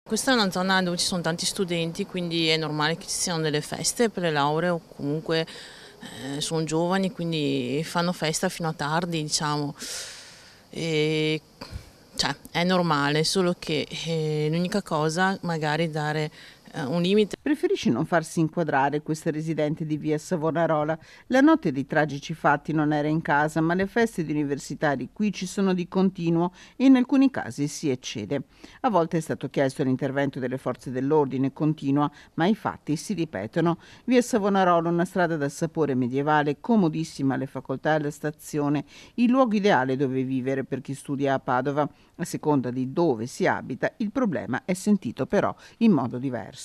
Questa è una zona dove ci sono tanti studenti, quindi è normale che ci siano delle feste per le lauree o comunque sono giovani, quindi fanno festa fino a tardi, diciamo. E, cioè, è normale, solo che l'unica cosa magari dare un limite. Preferisce non farsi inquadrare questa residente di via Savonarola. La notte dei tragici fatti non era in casa, ma le feste di universitari qui ci sono di continuo e in alcuni casi si eccede. A volte è stato chiesto l'intervento delle forze dell'ordine, continua, ma i fatti si ripetono. Via Savonarola, una strada dal sapore medievale, comodissima alle facoltà e alla stazione, il luogo ideale dove vivere per chi studia a Padova. A seconda di dove si abita, il problema è sentito però in modo diverso.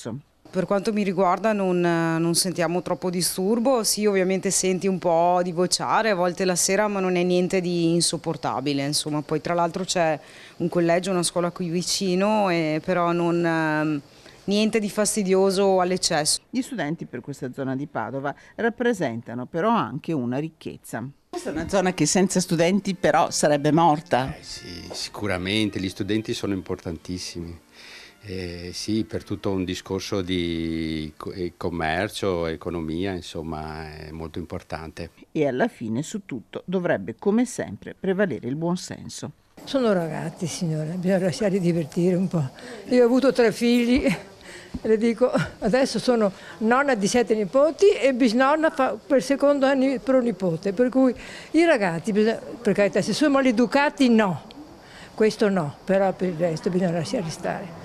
Per quanto mi riguarda non sentiamo troppo disturbo, sì, ovviamente senti un po' di vociare a volte la sera, ma non è niente di insopportabile, insomma. Poi tra l'altro c'è un collegio, una scuola qui vicino, però niente di fastidioso all'eccesso. Gli studenti per questa zona di Padova rappresentano però anche una ricchezza. Questa è una zona che senza studenti però sarebbe morta. Sì, sicuramente, gli studenti sono importantissimi. Sì, per tutto un discorso di commercio, economia, insomma, è molto importante. E alla fine su tutto dovrebbe, come sempre, prevalere il buonsenso. Sono ragazzi, signora, bisogna lasciarli divertire un po'. Io ho avuto 3 figli e le dico, adesso sono nonna di 7 nipoti e bisnonna per secondo anno pronipote, per cui i ragazzi, per carità, se sono maleducati no, questo no, però per il resto bisogna lasciarli stare.